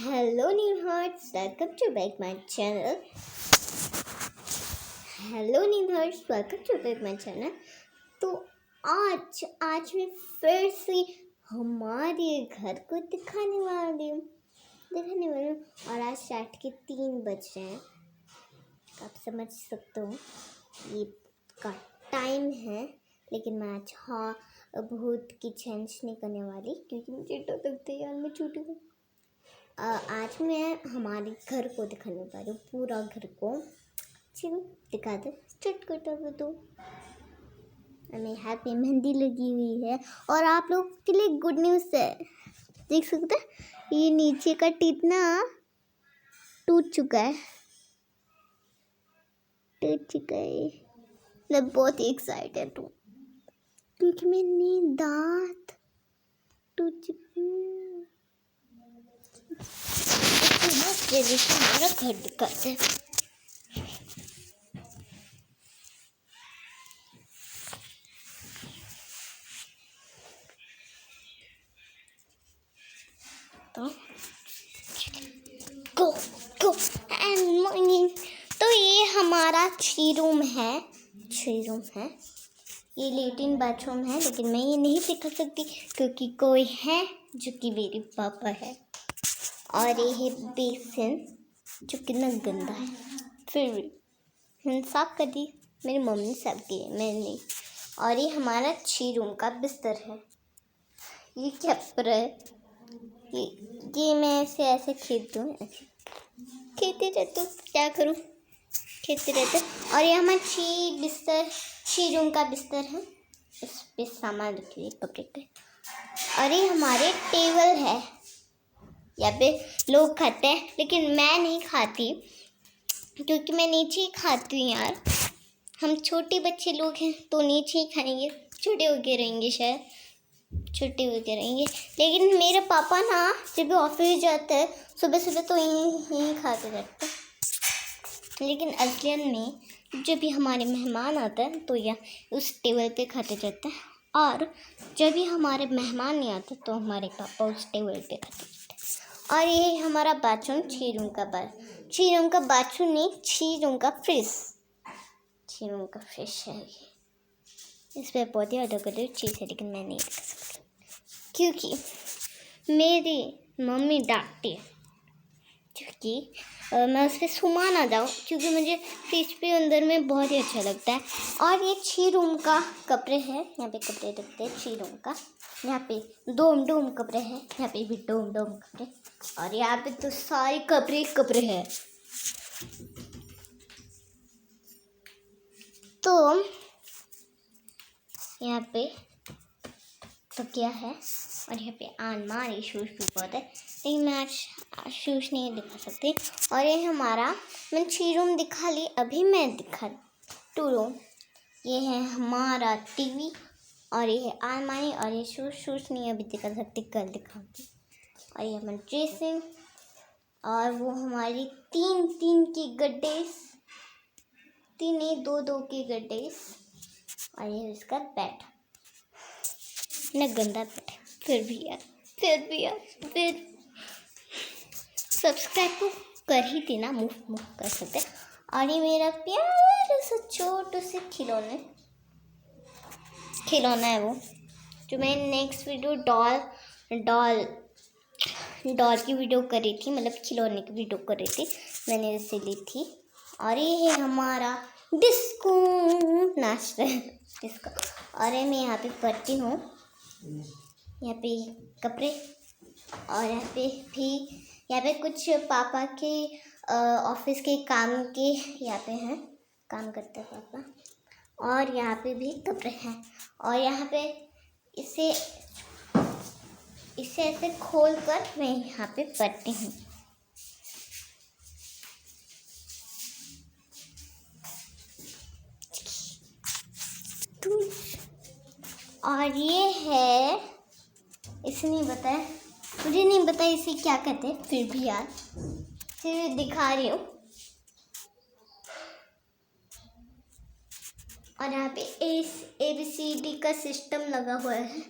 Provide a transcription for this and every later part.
Hello new hearts, welcome to back my channel. Hello नीधर्स, welcome to back my channel. तो आज मैं फिर से हमारे घर को दिखाने वाली हूँ और आज रात के 3 बज रहे हैं। आप समझ सकते हो ये का टाइम है, लेकिन मैं आज बहुत की चेंज नहीं करने वाली क्योंकि मुझे डर लगता है यार, मैं छोटी हूँ। आज मैं हमारे घर को दिखाने वाली हूँ, पूरा घर को। चलो दिखा दो, स्टार्ट करता हूँ। तो हमें हैप्पी मेहंदी लगी हुई है और आप लोग के लिए गुड न्यूज़ है, देख सकते हैं ये नीचे का टीथ ना टूट चुका है। मैं बहुत एक्साइटेड हूँ क्योंकि मैंने दांत टूट चुके हैं। हमारा घर दिखाते हैं। Go and morning. तो ये हमारा 3 रूम है। ये लेटिन बाथरूम है, लेकिन मैं ये नहीं दिखा सकती क्योंकि कोई है जो कि मेरे पापा है। और ये है बेसिन जो कितना गंदा है, फिर भी मैंने साफ कर दी। मेरी मम्मी साफ की है, मैंने नहीं। और ये हमारा 6 रूम का बिस्तर है। ये क्या पर है, ये मैं ऐसे खेलती हूँ, खेलते रहती हूँ, क्या करूँ, खेलते रहते। और ये हमारा 6 रूम का बिस्तर है। इस पे सामान रखी हुई कपड़े के। और ये हमारे टेबल है, यहाँ पे लोग खाते हैं, लेकिन मैं नहीं खाती क्योंकि मैं नीचे ही खाती हूँ यार। हम छोटे बच्चे लोग हैं तो नीचे ही खाएंगे, छोटे होके रहेंगे शायद, छुट्टी होती रहेंगे। लेकिन मेरे पापा ना जब भी ऑफिस जाते हैं सुबह तो यहीं खाते रहते हैं। लेकिन असलियत में जब भी हमारे मेहमान आते हैं तो यह उस टेबल पे खाते रहते हैं, और जब भी हमारे मेहमान नहीं आते तो हमारे पापा उस टेबल पे खाते रहते हैं। और ये हमारा बाथरूम 6 रूम का बाथरूम नहीं, 6 रूम का फ्रिज है। इस पर बहुत ही अलग अलग चीज़ है, लेकिन मैं नहीं दिखा सकती क्योंकि मेरी मम्मी डांटती है क्योंकि मैं उस पर सुमा ना जाऊँ, क्योंकि मुझे फ्रिज पे अंदर में बहुत ही अच्छा लगता है। और ये 6 रूम का कपड़े है, यहाँ पे कपड़े रखते हैं 6 रूम का। यहाँ पे डोम कपड़े हैं, यहाँ पे भी डोम कपड़े, और यहाँ पे तो सारे कपड़े हैं। तो यहाँ पे तो क्या है, और यहाँ पे अलमारी शूज़ भी बहुत है, लेकिन मैं आज शूज़ नहीं दिखा सकती। और ये हमारा, मैंने 6 रूम दिखा ली, अभी मैं दिखा 2 रूम। ये है हमारा टीवी, और ये है अलमारी, और ये शूज़ नहीं अभी दिखा सकती, कल दिखाऊंगी। और ये हमारी ड्रेसिंग, और वो हमारी 3 की गड्ढे, 3 नहीं 2 के गड्ढे। और ये इसका बेड, इतना गंदा बेड है, फिर सब्सक्राइब को कर ही देना, मुफ्त कर सकते। और ये मेरा प्यारा सा छोटू से खिलौना है, वो जो मैं नेक्स्ट वीडियो डॉल की वीडियो कर रही थी, मतलब खिलौने की वीडियो कर रही थी, मैंने इसे ली थी। और ये है हमारा डिस्को, नाच रहे हैं डिस्को। और ये मैं यहाँ पे पढ़ती हूँ, यहाँ पे कपड़े, और यहाँ पे कुछ पापा के ऑफिस के काम के यहाँ पे हैं, काम करते हैं पापा। और यहाँ पे भी कपड़े हैं, और यहाँ पे इसे ऐसे खोल कर मैं यहाँ पे पढ़ती हूँ। और ये है, इसे नहीं बताया, मुझे नहीं पता इसे क्या कहते हैं, फिर भी यार फिर दिखा रही हूँ। और यहाँ पे ABCD का सिस्टम लगा हुआ है।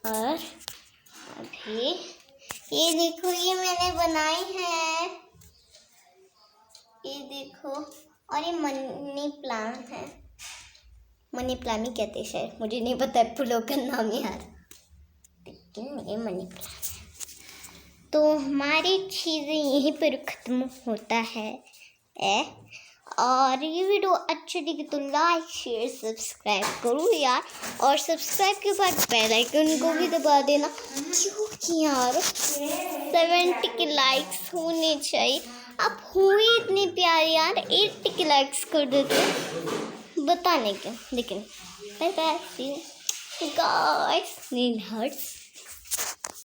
और ये देखो, ये मैंने बनाई है, ये देखो। और ये मनी प्लांट है, मनी प्लांट ही कहते हैं शायद, मुझे नहीं पता है फूलों का नाम यार, लेकिन ये मनी प्लांट है। तो हमारी चीज़ें यहीं पर ख़त्म होता है। और ये वीडियो अच्छी लगी तो लाइक शेयर सब्सक्राइब करो यार, और सब्सक्राइब के बाद बेल आइकन को भी दबा देना, क्योंकि यार 70 के लाइक्स होने चाहिए। आप हुए इतने प्यारे यार, 80 के लाइक्स कर देते, बताने के। लेकिन bye bye guys, need hertz.